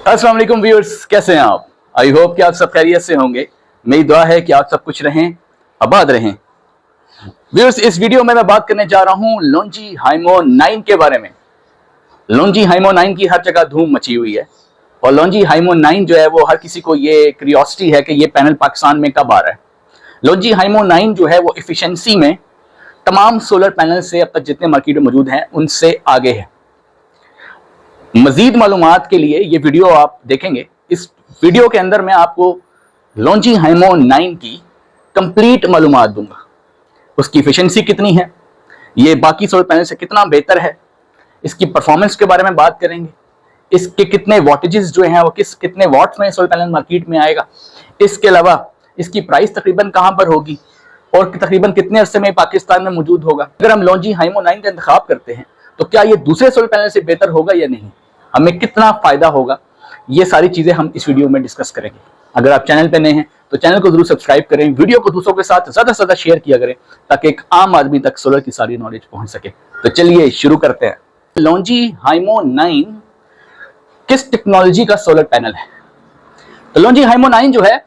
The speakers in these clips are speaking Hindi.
अस्सलाम वालेकुम व्यूअर्स, कैसे हैं आप? आई होप कि आप सब खैरियत से होंगे। मेरी दुआ है कि आप सब कुछ रहें, आबाद रहें। व्यूअर्स, इस वीडियो में मैं बात करने जा रहा हूं लोंजी हाइमो 9 के बारे में। लोंजी हाइमो 9 की हर जगह धूम मची हुई है और लोंजी हाइमो 9 जो है वो हर किसी को ये क्यूरियोसिटी है कि ये पैनल पाकिस्तान में कब आ रहा है। लोंजी हाइमो 9 जो है वो एफिशिएंसी में तमाम सोलर पैनल से अब तक जितने मार्केट में मौजूद हैं उनसे आगे है। मजीद मालूमात के लिए ये वीडियो आप देखेंगे। इस वीडियो के अंदर मैं आपको लोंजी हाइमो 9 की कंप्लीट मालूमात दूंगा। उसकी एफिशिएंसी कितनी है, ये बाकी सोलर पैनल से कितना बेहतर है, इसकी परफॉर्मेंस के बारे में बात करेंगे, इसके कितने वॉटेजेस जो हैं वो कितने वॉट्स में सोलर पैनल मार्केट में आएगा, इसके अलावा इसकी प्राइस तकरीबन कहां पर होगी और तकरीबन कितने अरसे में पाकिस्तान में मौजूद होगा। अगर हम लोंजी हाइमो 9 का इंतखाब करते हैं तो क्या ये दूसरे सोलर पैनल से बेहतर होगा या नहीं, हमें कितना फायदा होगा, ये सारी चीजें हम इस वीडियो में डिस्कस करेंगे। अगर आप चैनल पे नए हैं तो चैनल को जरूर सब्सक्राइब करें, वीडियो को दूसरों के साथ ज्यादा से ज्यादा शेयर किया करें ताकि एक आम आदमी तक सोलर की सारी नॉलेज पहुंच सके। तो चलिए शुरू करते हैं। लोंजी हाइमो 9 किस टेक्नोलॉजी का सोलर पैनल है? तो लोंजी हाइमो 9 जो है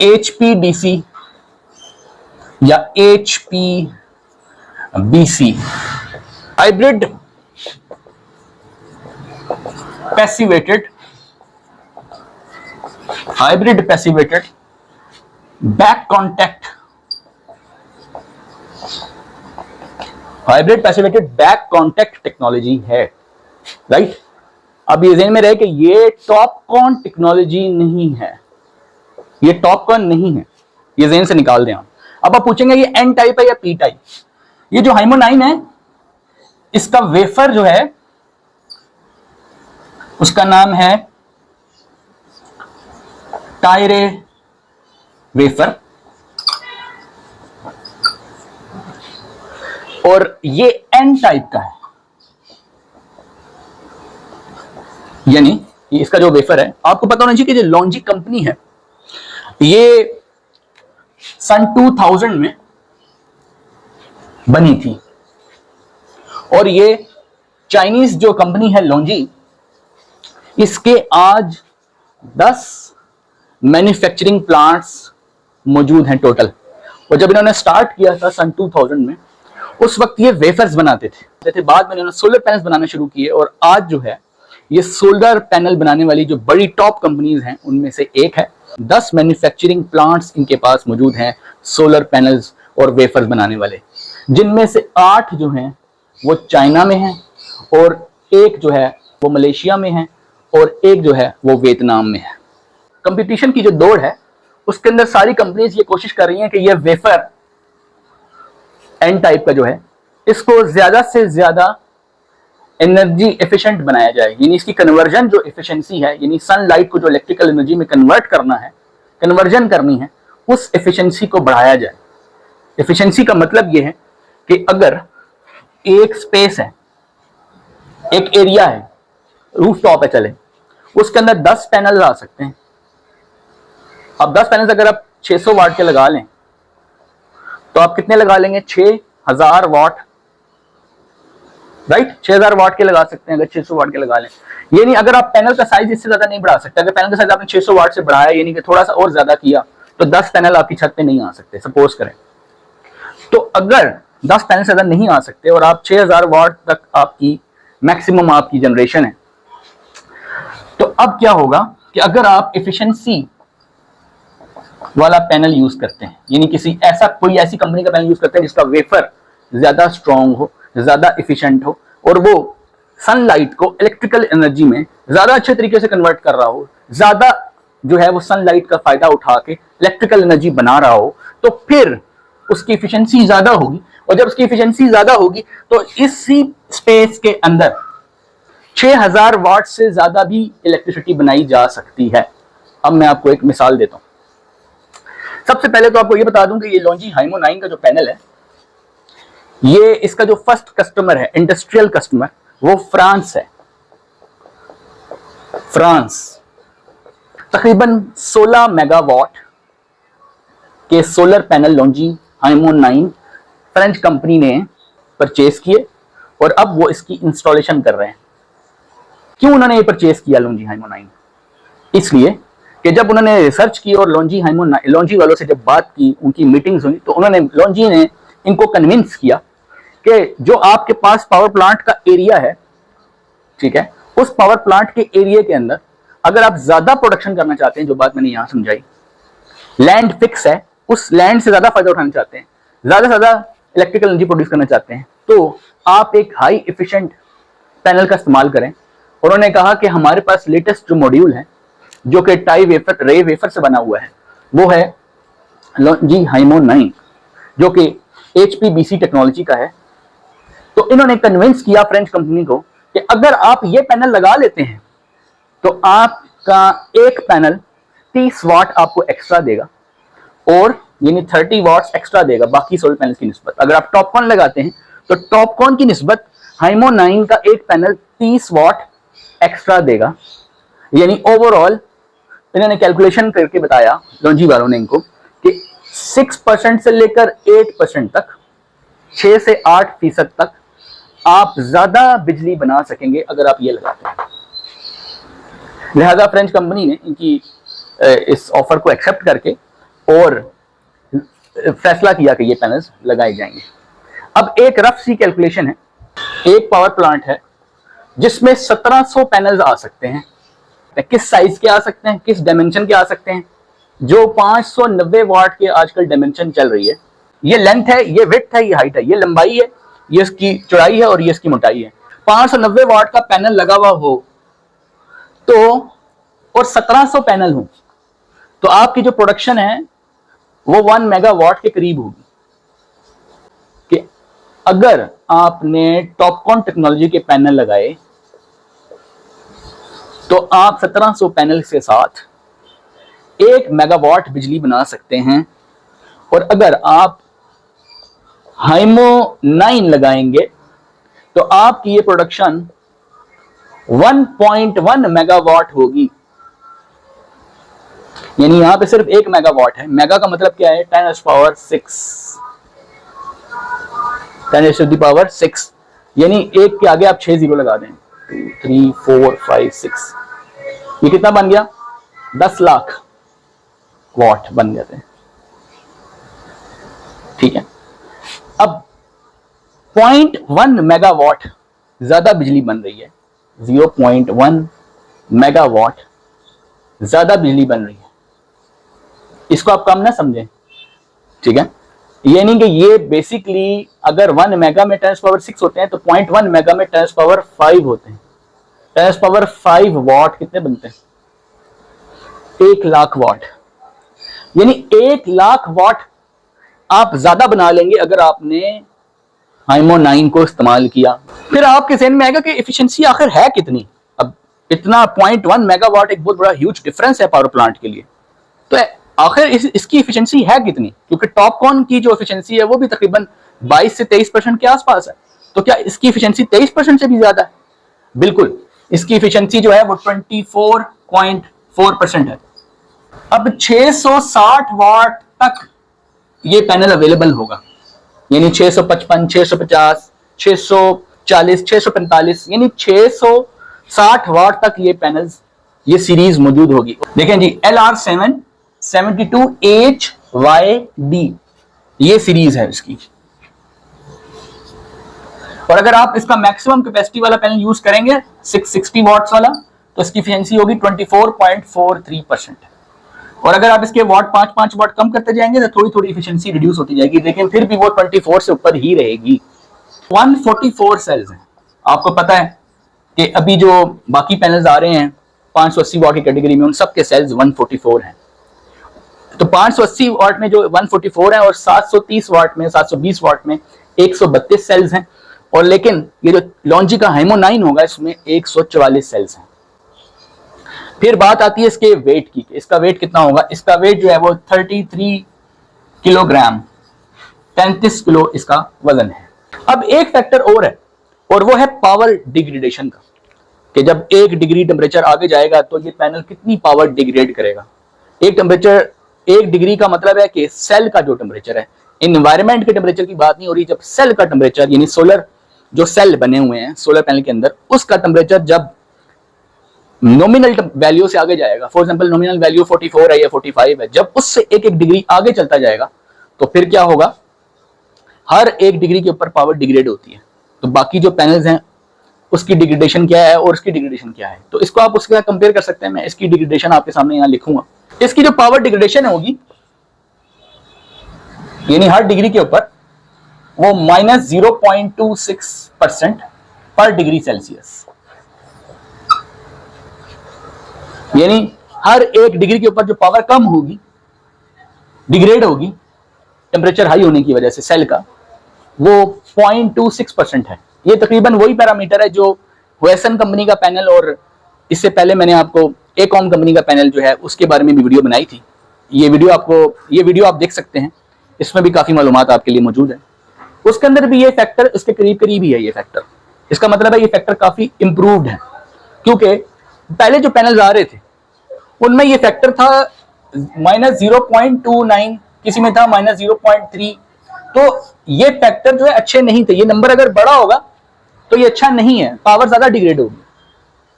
HPDC या HPBC hybrid passivated back contact technology है, राइट। अब ये ज़हन में रहे कि ये टॉपकॉन टेक्नोलॉजी नहीं है, ये टॉपकॉन नहीं है, ये ज़हन से निकाल दें आप। अब आप पूछेंगे ये एन टाइप है या पी टाइप? ये जो हाइमो 9 है इसका वेफर जो है उसका नाम है टायरे वेफर और ये एन टाइप का है, यानी इसका जो वेफर है, आपको पता होना चाहिए कि जो लोंजी कंपनी है ये सन 2000 में बनी थी और ये चाइनीज जो कंपनी है लोंजी, इसके आज 10 मैन्युफैक्चरिंग प्लांट्स मौजूद हैं टोटल। और जब इन्होंने स्टार्ट किया था सन 2000 में, उस वक्त ये वेफर्स बनाते थे, बाद में इन्होंने सोलर पैनल्स बनाना शुरू किए और आज जो है ये सोलर पैनल बनाने वाली जो बड़ी टॉप कंपनीज हैं उनमें से एक है। 10 मैन्युफैक्चरिंग प्लांट्स इनके पास मौजूद हैं सोलर पैनल्स और वेफर्स बनाने वाले, जिनमें से 8 जो हैं वो चाइना में हैं और एक जो है वो मलेशिया में है और एक जो है वो वियतनाम में है। कंपटीशन की जो दौड़ है उसके अंदर सारी कंपनीज ये कोशिश कर रही हैं कि ये वेफर एन टाइप का जो है इसको ज्यादा से ज्यादा एनर्जी एफिशिएंट बनाया जाए, यानी इसकी कन्वर्जन जो एफिशिएंसी है, यानी सनलाइट को जो इलेक्ट्रिकल एनर्जी में कन्वर्ट करना है, कन्वर्जन करनी है, उस एफिशिएंसी को बढ़ाया जाए। एफिशिएंसी का मतलब ये है कि अगर एक स्पेस है, एक एरिया है, रूफटॉप है, चले उसके अंदर 10 पैनल आ सकते हैं। अब 10 पैनल अगर आप 600 वाट के लगा लें तो आप कितने लगा लेंगे? 6000 वाट, राइट। 6000 वाट के लगा सकते हैं अगर 600 वाट के लगा लें। ये नहीं, अगर आप पैनल का साइज इससे ज्यादा नहीं बढ़ा सकते, अगर पैनल का साइज आपने 600 वाट से बढ़ाया, यानी कि थोड़ा सा और ज्यादा किया, तो 10 पैनल आपकी छत पे नहीं आ सकते, सपोज करें। तो अगर 10 पैनल से ज्यादा नहीं आ सकते और आप 6000 वाट तक आपकी मैक्सिमम आपकी जनरेशन है, तो अब क्या होगा कि अगर आप एफिशिएंसी वाला पैनल यूज करते हैं, यानी कोई ऐसी कंपनी का पैनल यूज करते हैं जिसका वेफर ज्यादा स्ट्रांग हो, ज्यादा एफिशिएंट हो और वो सनलाइट को इलेक्ट्रिकल एनर्जी में ज्यादा अच्छे तरीके से कन्वर्ट कर रहा हो, ज्यादा जो है वो सनलाइट का फायदा उठा के इलेक्ट्रिकल एनर्जी बना रहा हो, तो फिर उसकी एफिशिएंसी ज्यादा होगी। और जब उसकी एफिशिएंसी ज्यादा होगी तो इसी स्पेस के अंदर 6000 वाट से ज्यादा भी इलेक्ट्रिसिटी बनाई जा सकती है। अब मैं आपको एक मिसाल देता हूं। सबसे पहले तो आपको ये बता दूं कि ये लोंजी हाइमो 9 का जो पैनल है, ये इसका जो फर्स्ट कस्टमर है, इंडस्ट्रियल कस्टमर, वो फ्रांस है। फ्रांस तकरीबन 16 मेगावाट के solar panel Longi Himo 9 French company ने परचेज किए और अब वो इसकी इंस्टॉलेशन कर रहे हैं। क्यों उन्होंने ये परचेज किया लॉन्जी हाइमो 9? इसलिए कि जब उन्होंने रिसर्च की और लॉन्जी वालों से जब बात की, उनकी मीटिंग्स हुई, तो उन्होंने लॉन्जी ने इनको कन्विंस किया कि जो आपके पास पावर प्लांट का एरिया है, ठीक है, उस पावर प्लांट के एरिया के अंदर अगर आप ज्यादा प्रोडक्शन करना चाहते हैं, जो बात मैंने यहां समझाई, लैंड फिक्स है, उस लैंड से ज्यादा फायदा उठाना चाहते हैं, ज्यादा से ज्यादा इलेक्ट्रिकल एनर्जी प्रोड्यूस करना चाहते हैं, तो आप एक हाई एफिशिएंट पैनल का इस्तेमाल करें। उन्होंने कहा कि हमारे पास लेटेस्ट जो मॉड्यूल है, जो कि रे वेफर से बना हुआ है, वो है लॉन्जी हाइमो 9, जो कि HPBC टेक्नोलॉजी का है। तो इन्होंने कन्विंस किया फ्रेंच कंपनी को कि अगर आप ये पैनल लगा लेते हैं तो आपका एक पैनल 30 वाट आपको एक्स्ट्रा देगा, और यानी 30 वाट्स एक्स्ट्रा देगा बाकी सोलर पैनल की निस्बत। अगर आप टॉपकॉन लगाते हैं तो टॉपकॉन की निस्बत हाइमो 9 का एक पैनल 30 वाट एक्स्ट्रा देगा। यानी ओवरऑल इन्होंने कैलकुलेशन करके बताया, लॉन्जी वालों ने इनको, कि 6% से लेकर 8% तक, 6 से 8% तक आप ज्यादा बिजली बना सकेंगे अगर आप ये लगाते हैं। लिहाजा फ्रेंच कंपनी ने इनकी इस ऑफर को एक्सेप्ट करके और फैसला किया कि ये पैनल्स लगाए जाएंगे। अब एक रफ सी कैलकुलेशन है, एक पावर प्लांट है जिसमें 1700 पैनल्स आ सकते हैं। किस साइज के आ सकते हैं, किस डायमेंशन के आ सकते हैं? जो 590 वाट के आजकल डायमेंशन चल रही है, ये लेंथ है, ये विड्थ है, ये हाइट है, ये लंबाई है, ये इसकी चौड़ाई है और ये इसकी मोटाई है। 590 वाट का पैनल लगा हुआ हो तो, और 1700 पैनल हो, तो आपकी जो प्रोडक्शन है वो 1 मेगावाट के करीब होगी। कि अगर आपने टॉपकॉन टेक्नोलॉजी के पैनल लगाए तो आप 1700 पैनल के साथ 1 मेगावाट बिजली बना सकते हैं। और अगर आप हाइमो 9 लगाएंगे तो आपकी ये प्रोडक्शन 1.1 मेगावाट होगी। यानी यहां पे सिर्फ 1 मेगावाट है। मेगा का मतलब क्या है? 10⁻6। यानी एक के आगे आप 6 जीरो लगा दें, 2 3 4 5 6, ये कितना बन गया? 10 लाख वाट बन जाते हैं। ठीक है, अब 0.1 मेगावाट ज्यादा बिजली बन रही है, 0.1 मेगावाट ज्यादा बिजली बन रही है। इसको आप कम ना समझें, ठीक है? यानी कि ये बेसिकली अगर 1 मेगा में 10⁻6 होते हैं तो 0.1 मेगा में 10⁻5 होते हैं। 10⁻5 वाट कितने बनते हैं? 1 लाख वाट। यानी 1 लाख वाट आप ज्यादा बना लेंगे अगर आपने हाइमो 9 को इस्तेमाल किया। फिर आपके ज़हन में आएगा कि एफिशिएंसी आखिर है कितनी? अब इतना 0.1 मेगावाट एक बहुत बड़ा ह्यूज डिफरेंस है पावर प्लांट के लिए, तो आखिर इसकी एफिशिएंसी है कितनी? क्योंकि टॉपकॉन की जो एफिशिएंसी है वो भी तकरीबन 22 से 23% के आसपास है। तो क्या इसकी एफिशिएंसी 23% से भी ज्यादा है? बिल्कुल, इसकी एफिशिएंसी जो है वो 24.4% है। अब 660 वाट तक ये पैनल अवेलेबल होगा, यानी 655, 650, 640, 645, यानी 660 वाट तक ये पैनल्स, ये सीरीज मौजूद होगी। देखें जी, LR772HYD ये सीरीज है इसकी। और अगर आप इसका मैक्सिमम कैपेसिटी वाला पैनल यूज करेंगे 660 वाट्स वाला, तो इसकी एफिशिएंसी होगी 24.43%। और अगर आप इसके वाट 5-5 वाट कम करते जाएंगे तो थोड़ी थोड़ी एफिशिएंसी रिड्यूस होती जाएगी, लेकिन फिर भी वो 24 से ऊपर ही रहेगी। 144 सेल्स हैं। आपको पता है कि अभी जो बाकी पैनल्स आ रहे हैं 580 वाट की कैटेगरी में, उन सब के सेल्स 144 हैं। तो 580 वाट में जो 144 है और 730 वाट में, 720 वाट में 132 सेल्स हैं। और लेकिन ये जो लॉन्जी का हाइमो 9 होगा इसमें 144 सेल्स हैं। फिर बात आती है इसके वेट की, इसका वेट कितना होगा? इसका वेट जो है वो 33 किलोग्राम, 33 किलो इसका वजन है। अब एक फैक्टर और है, और वो है पावर डिग्रेडेशन का, कि जब 1 डिग्री टेम्परेचर आगे जाएगा तो ये पैनल कितनी पावर डिग्रेड करेगा। एक टेम्परेचर 1 डिग्री का मतलब है कि सेल का जो टेम्परेचर है, एनवायरनमेंट के टेम्परेचर की बात नहीं हो रही, जब सेल का टेम्परेचर यानी सोलर जो सेल बने हुए हैं सोलर पैनल के अंदर, उसका टेम्परेचर जब नॉमिनल वैल्यू से आगे जाएगा, फॉर एग्जांपल नॉमिनल वैल्यू 44 है या 45 है, जब उससे 1 डिग्री आगे चलता जाएगा तो फिर क्या होगा, हर 1 डिग्री के ऊपर पावर डिग्रेड होती है। तो बाकी जो पैनल्स हैं उसकी डिग्रेडेशन क्या है और उसकी डिग्रेडेशन क्या है, तो इसको आप उसके साथ कंपेयर कर सकते हैं। मैं इसकी डिग्रेडेशन आपके सामने यहां लिखूंगा। इसकी जो पावर डिग्रेडेशन होगी यानी हर डिग्री के ऊपर वो -0.26% पर डिग्री सेल्सियस, यानी हर 1 डिग्री के ऊपर जो पावर कम होगी, डिग्रेड होगी टेम्परेचर हाई होने की वजह से सेल का, वो 0.26% है। ये तकरीबन वही पैरामीटर है जो वेसन कंपनी का पैनल, और इससे पहले मैंने आपको एकॉम कंपनी का पैनल जो है उसके बारे में भी वीडियो बनाई थी। ये वीडियो आप देख सकते हैं, इसमें भी काफी मालूमात आपके लिए मौजूद है। उसके अंदर भी ये फैक्टर इसके करीब करीब ही है। ये फैक्टर, इसका मतलब है ये फैक्टर काफी इंप्रूव्ड है, क्योंकि पहले जो पैनल आ रहे थे उनमें ये फैक्टर था -0.29, किसी में था -0.3। तो ये फैक्टर जो है अच्छे नहीं थे। ये नंबर अगर बड़ा होगा तो ये अच्छा नहीं है, पावर ज्यादा डिग्रेड होगी,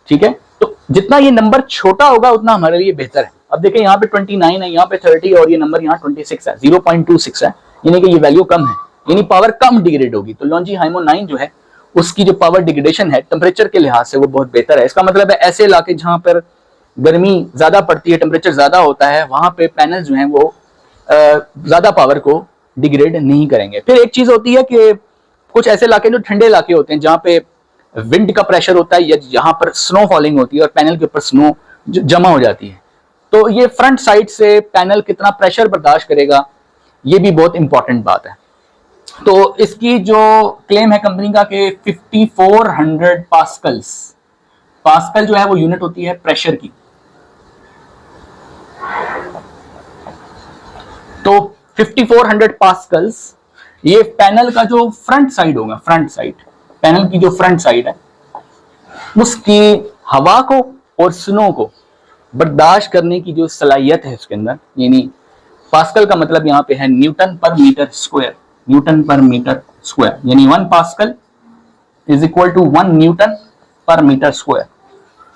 ठीक है। तो जितना ये नंबर छोटा होगा उतना हमारे लिए बेहतर है। अब देखें यहाँ पे 29 है, यहाँ पे 30 और ये नंबर यहाँ 26 है, 0.26 है, यानी कि ये वैल्यू कम है, यानी पावर कम डिग्रेड होगी। तो लॉन्जी हाइमो 9 जो है उसकी जो पावर डिग्रेडेशन है टेम्परेचर के लिहाज से वो बहुत बेहतर है। इसका मतलब है ऐसे इलाके जहां पर गर्मी ज्यादा पड़ती है, टेम्परेचर ज्यादा होता है, वहां पे पैनल जो है वो ज्यादा पावर को डिग्रेड नहीं करेंगे। फिर एक चीज होती है कि कुछ ऐसे इलाके जो ठंडे इलाके होते हैं जहां पे विंड का प्रेशर होता है या जहां पर स्नो फॉलिंग होती है और पैनल के ऊपर स्नो जमा हो जाती है, तो ये फ्रंट साइड से पैनल कितना प्रेशर बर्दाश्त करेगा ये भी बहुत इंपॉर्टेंट बात है। तो इसकी जो क्लेम है कंपनी का कि 5400 पास्कल जो है वो यूनिट होती है प्रेशर की। तो 5400 पास्कल्स ये पैनल का जो फ्रंट साइड होगा, फ्रंट साइड पैनल की जो फ्रंट साइड है उसकी हवा को और स्नो को बर्दाश्त करने की जो सलाहियत है उसके अंदर, यानी पास्कल का मतलब यहाँ पे है newton per metre square, newton per metre square, यानी 1 pascal is equal to 1 newton per metre square.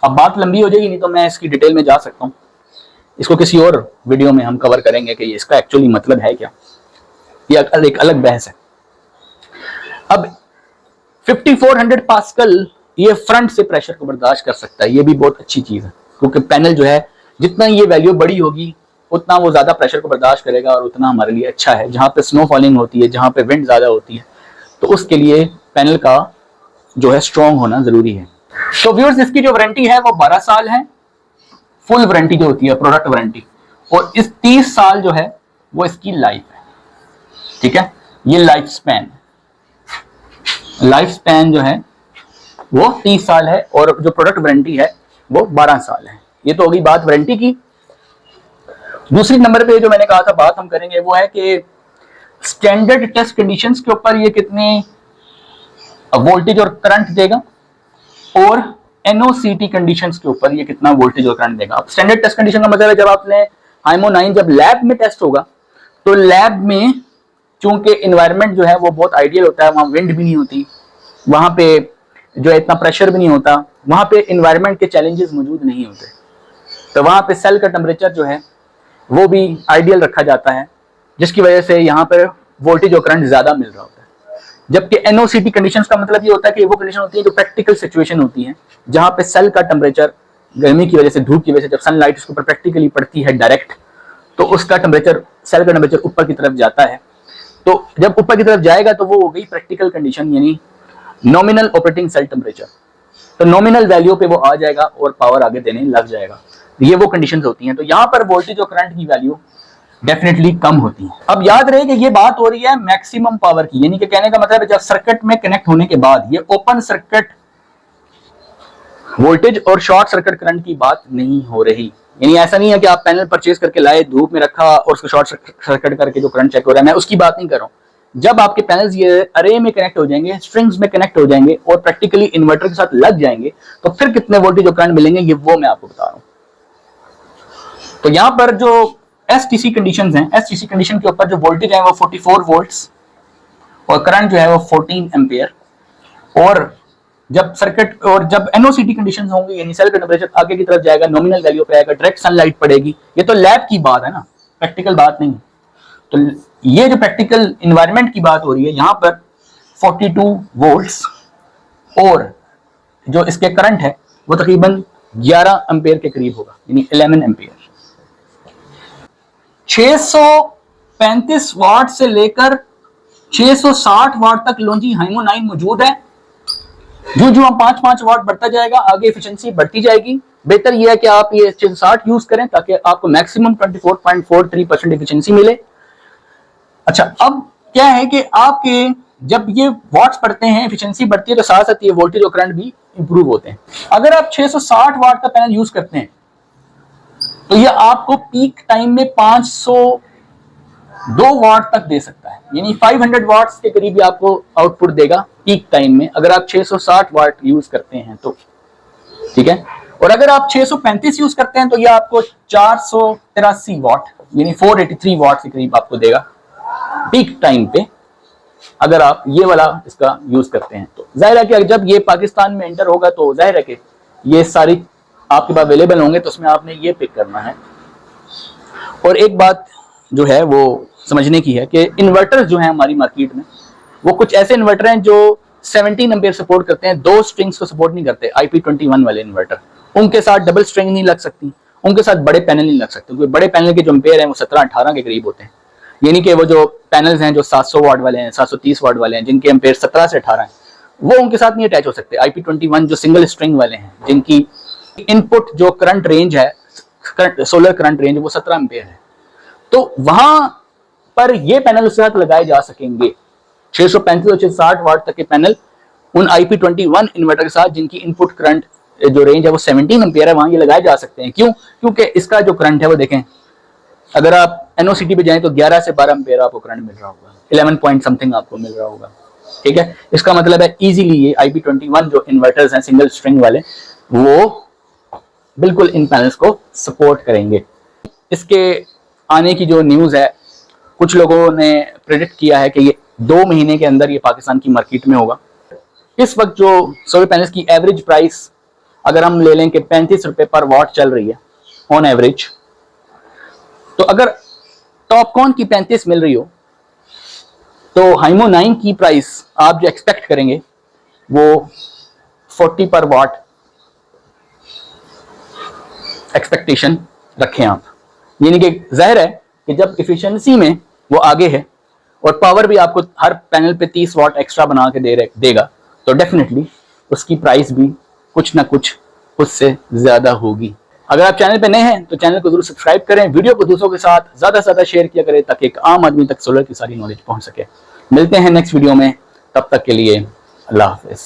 अब बात लंबी हो जाएगी, नहीं तो मैं इसकी डिटेल में जा सकता हूँ, इसको किसी और वीडियो में हम कवर करेंगे कि इसका एक्चुअली मतलब है क्या, ये एक अलग बहस है। अब 5400 पास्कल ये फ्रंट से प्रेशर को बर्दाश्त कर सकता है, ये भी बहुत अच्छी चीज है, क्योंकि पैनल जो है जितना ये वैल्यू बड़ी होगी उतना वो ज्यादा प्रेशर को बर्दाश्त करेगा और उतना हमारे लिए अच्छा है। जहां पे स्नो फॉलिंग होती है, जहां पे विंड ज्यादा होती है, तो उसके लिए पैनल का जो है स्ट्रॉन्ग होना जरूरी है। तो व्यूअर्स इसकी जो वारंटी है वो 12 साल है, फुल वारंटी जो होती है प्रोडक्ट वारंटी, और इस 30 साल जो है वो इसकी लाइफ है, ठीक है। ये लाइफ स्पैन जो है वो 30 साल है और जो प्रोडक्ट वारंटी है वो 12 साल है। ये तो होगी बात वारंटी की। दूसरी नंबर पे जो मैंने कहा था बात हम करेंगे वो है कि स्टैंडर्ड टेस्ट कंडीशंस के ऊपर ये कितने वोल्टेज और करंट देगा, और एनओसीटी कंडीशंस के ऊपर ये कितना वोल्टेज और करंट देगा। अब स्टैंडर्ड टेस्ट कंडीशन का मतलब है जब आपने हाइमो 9 जब लैब में टेस्ट होगा तो लैब में चूंकि एनवायरनमेंट जो है वो बहुत आइडियल होता है, वहां विंड भी नहीं होती, वहां पे जो है इतना प्रेशर भी नहीं होता, वहां पे एनवायरनमेंट के चैलेंजेस मौजूद नहीं होते, तो वहां पे सेल का टेम्परेचर जो है वो भी आइडियल रखा जाता है, जिसकी वजह से यहाँ पर वोल्टेज और करंट ज्यादा मिल रहा होता है। जबकि एनओसीटी कंडीशंस का मतलब ये होता है कि वो कंडीशन होती है जो प्रैक्टिकल सिचुएशन होती है, जहां पे सेल का टेम्परेचर गर्मी की वजह से, धूप की वजह से जब सनलाइट उसके ऊपर प्रैक्टिकली पड़ती है डायरेक्ट, तो उसका टेम्परेचर, सेल का टेम्परेचर ऊपर की तरफ जाता है। तो जब ऊपर की तरफ जाएगा तो वो हो गई प्रैक्टिकल कंडीशन, यानी नॉमिनल ऑपरेटिंग सेल टेम्परेचर। तो नॉमिनल वैल्यू पे वो आ जाएगा और पावर आगे देने लग जाएगा। ये वो कंडीशंस होती हैं। तो यहाँ पर वोल्टेज और करंट की वैल्यू डेफिनेटली कम होती है। अब याद रहे कि ये बात हो रही है मैक्सिमम पावर की, यानी कि कहने का मतलब है जब सर्किट में कनेक्ट होने के बाद ये ओपन सर्किट वोल्टेज और शॉर्ट सर्किट करंट की बात नहीं हो रही। यानी ऐसा नहीं है कि आप पैनल परचेज करके लाए, धूप में रखा और उसको शॉर्ट सर्किट करके जो करंट चेक हो रहा है, मैं उसकी बात नहीं कर रहा हूं। जब आपके पैनल्स ये अरे में कनेक्ट हो जाएंगे, स्ट्रिंग्स में कनेक्ट हो जाएंगे और प्रैक्टिकली इन्वर्टर के साथ लग जाएंगे, तो फिर कितने वोल्टेज और करंट मिलेंगे ये वो मैं आपको बता रहा हूं। तो यहां पर जो एसटीसी कंडीशंस हैं, एसटीसी कंडीशन के ऊपर जो वोल्टेज है वो 44 वोल्ट्स और करंट जो है वो 14 एम्पियर। और जब सर्किट और जब एनओसीटी कंडीशंस होंगी यानी सेल का टेंपरेचर आगे की तरफ जाएगा, नॉमिनल वैल्यू पे आएगा, डायरेक्ट सनलाइट पड़ेगी। ये तो लैब की बात है ना, प्रैक्टिकल बात नहीं। तो ये जो प्रैक्टिकल इन्वायरमेंट की बात हो रही है यहाँ पर 42 वोल्ट्स और जो इसके करंट है वो तकरीबन 11 एम्पियर के करीब होगा, यानी 11 एम्पियर। 635 वाट से लेकर 660 वाट तक लोंजी हाइमो 9 मौजूद है। जो जो 5-5 वाट बढ़ता जाएगा आगे एफिशिएंसी बढ़ती जाएगी। बेहतर यह है कि आप ये 660 यूज करें ताकि आपको मैक्सिमम 24.43% एफिशिएंसी मिले। अच्छा, अब क्या है कि आपके जब ये वाट्स बढ़ते हैं, एफिशिएंसी बढ़ती है, तो साथ साथ ये वोल्टेज और करंट भी इंप्रूव होते हैं। अगर आप 660 वाट का पैनल यूज करते हैं तो ये आपको पीक टाइम में 502 वाट तक दे सकता है, यानी 500 वाट्स के करीब आपको आउटपुट देगा पीक टाइम में, अगर आप 660 वाट यूज करते हैं तो। ठीक है, और अगर आप 635 यूज करते हैं तो ये आपको 483 वाट यानी 483 वाट के करीब आपको देगा पीक टाइम पे, अगर आप ये वाला इसका यूज करते हैं तो। जाहिर है कि जब ये पाकिस्तान में एंटर होगा तो जाहिर है कि ये सारी आपके पास अवेलेबल होंगे, तो उसमें आपने ये पिक करना है। और एक बात जो है वो समझने की है कि इन्वर्टर्स जो हैं हमारी मार्केट में, वो कुछ ऐसे इन्वर्टर हैं जो 17 एम्पीयर सपोर्ट करते हैं, 2 स्ट्रिंग्स को सपोर्ट नहीं करते। IP21 वाले इन्वर्टर, उनके साथ डबल स्ट्रिंग नहीं लग सकती, उनके साथ बड़े पैनल नहीं लग सकते, क्योंकि बड़े पैनल के जो एम्पेयर हैं वो 17-18 के करीब होते हैं। यानी कि वो जो पैनल्स हैं जो 700 वाट वाले हैं, 730 वाट वाले हैं, जिनके एम्पेयर 17 से 18 हैं, वो उनके साथ नहीं अटैच हो सकते। IP21 जो सिंगल स्ट्रिंग वाले हैं, जिनकी इनपुट जो करंट रेंज है, सोलर करंट रेंज, वो 17 एम्पेयर है, तो वहां पर ये पैनल उसके साथ लगाए जा सकेंगे। 635 और 660 वाट तक के पैनल उन IP21 इन्वर्टर के साथ जिनकी इनपुट करंट जो रेंज है वो 17 एम्पियर है, वहां ये लगाए जा सकते हैं। क्यों? क्योंकि इसका जो करंट है वो देखें, अगर आप एनओसीटी पे जाएं तो 11 से 12 एम्पियर आपको करंट मिल रहा होगा, 11 पॉइंट समथिंग आपको मिल रहा होगा। ठीक है, इसका मतलब है इजीली ये IP21 जो इन्वर्टर्स हैं सिंगल स्ट्रिंग वाले, वो बिल्कुल इन पैनल्स को सपोर्ट करेंगे। इसके आने की जो न्यूज़ है, कुछ लोगों ने प्रेडिक्ट किया है कि ये 2 महीने के अंदर ये पाकिस्तान की मार्केट में होगा। इस वक्त जो सोलर पैनल्स की एवरेज प्राइस अगर हम ले लें कि 35 रुपए पर वाट चल रही है ऑन एवरेज, तो अगर टॉपकॉन की 35 मिल रही हो तो हाइमो 9 की प्राइस आप जो एक्सपेक्ट करेंगे वो 40 पर वाट एक्सपेक्टेशन रखें आप। यानी कि जाहिर है कि जब इफिशिएंसी में वो आगे है और पावर भी आपको हर पैनल पे 30 वाट एक्स्ट्रा बना के देगा, तो डेफिनेटली उसकी प्राइस भी कुछ ना कुछ उससे ज्यादा होगी। अगर आप चैनल पे नए हैं तो चैनल को जरूर सब्सक्राइब करें, वीडियो को दूसरों के साथ ज्यादा से ज्यादा शेयर किया करें ताकि एक आम आदमी तक सोलर की सारी नॉलेज पहुंच सके। मिलते हैं नेक्स्ट वीडियो में, तब तक के लिए अल्लाह हाफिज।